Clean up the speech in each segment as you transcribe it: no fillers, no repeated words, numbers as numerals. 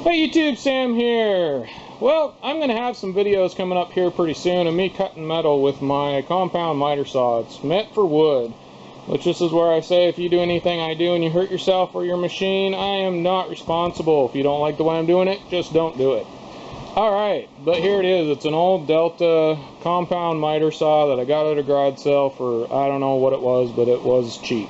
Hey YouTube, Sam here. Well, I'm going to have some videos coming up here pretty soon of me cutting metal with my compound miter saw. It's meant for wood, which this is where I say if you do anything I do and you hurt yourself or your machine, I am not responsible. If you don't like the way I'm doing it, just don't do it. Alright, but here it is. It's an old Delta compound miter saw that I got at a garage sale for, I don't know what it was, but it was cheap.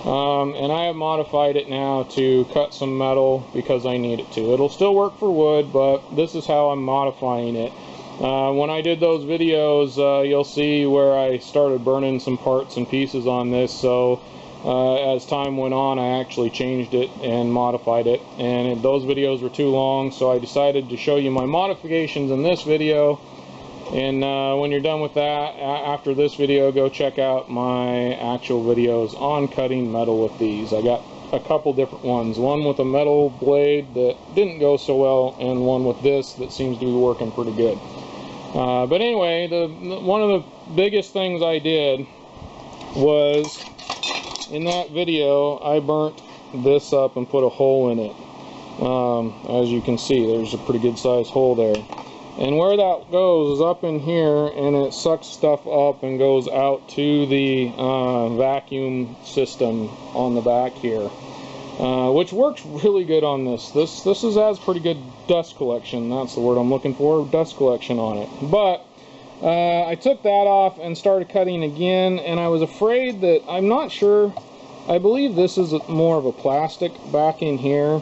And I have modified it now to cut some metal because I need it to. It'll still work for wood, but this is how I'm modifying it. When I did those videos, you'll see where I started burning some parts and pieces on this, so as time went on I actually changed it and modified it, and those videos were too long, so I decided to show you my modifications in this video. And when you're done with that, after this video, go check out my actual videos on cutting metal with these. I got a couple different ones. One with a metal blade that didn't go so well, and one with this that seems to be working pretty good. But anyway, one of the biggest things I did was, in that video, I burnt this up and put a hole in it. As you can see, there's a pretty good sized hole there. And where that goes is up in here, and it sucks stuff up and goes out to the vacuum system on the back here, which works really good on this. This has pretty good dust collection. That's the word I'm looking for, dust collection on it. But I took that off and started cutting again, and I was afraid that, I'm not sure, I believe this is more of a plastic back in here.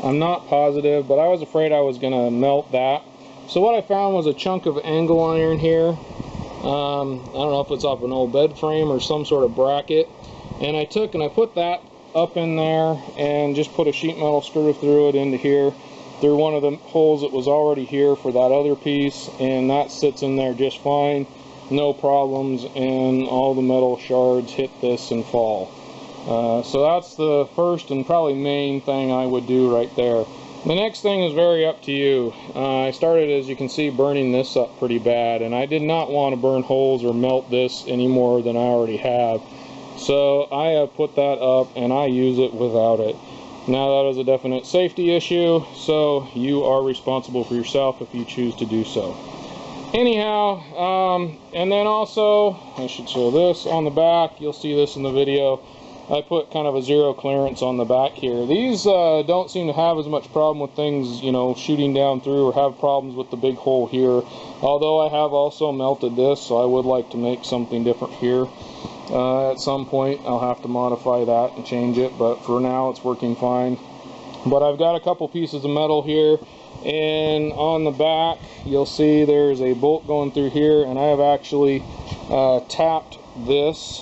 I'm not positive, but I was afraid I was going to melt that. So what I found was a chunk of angle iron here. I don't know if it's off an old bed frame or some sort of bracket. And I took and I put that up in there and just put a sheet metal screw through it into here, through one of the holes that was already here for that other piece, and that sits in there just fine, no problems, and all the metal shards hit this and fall. So that's the first and probably main thing I would do right there. The next thing is very up to you. I started, as you can see, burning this up pretty bad, and I did not want to burn holes or melt this any more than I already have. So I have put that up and I use it without it. Now that is a definite safety issue, so you are responsible for yourself if you choose to do so. Anyhow, and then also, I should show this on the back, you'll see this in the video. I put kind of a zero clearance on the back here. These don't seem to have as much problem with things, you know, shooting down through, or have problems with the big hole here. Although I have also melted this, so I would like to make something different here. At some point I'll have to modify that and change it, but for now it's working fine. But I've got a couple pieces of metal here, and on the back you'll see there's a bolt going through here, and I have actually tapped this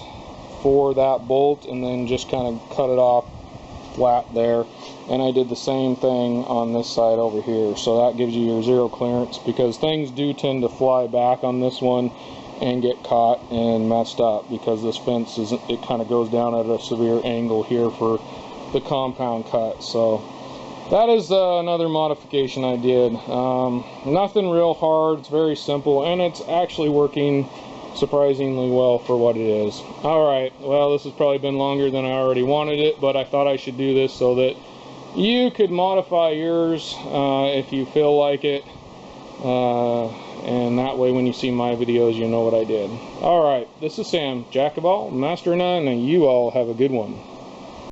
for that bolt and then just kind of cut it off flat there. And I did the same thing on this side over here, so that gives you your zero clearance, because things do tend to fly back on this one and get caught and messed up, because this fence isn't, it kind of goes down at a severe angle here for the compound cut. So that is another modification I did. Nothing real hard, it's very simple, and it's actually working surprisingly well for what it is. Alright, well, this has probably been longer than I already wanted it, but I thought I should do this so that you could modify yours if you feel like it, and that way when you see my videos you know what I did. Alright, this is Sam, Jack of all, Master of none, and you all have a good one.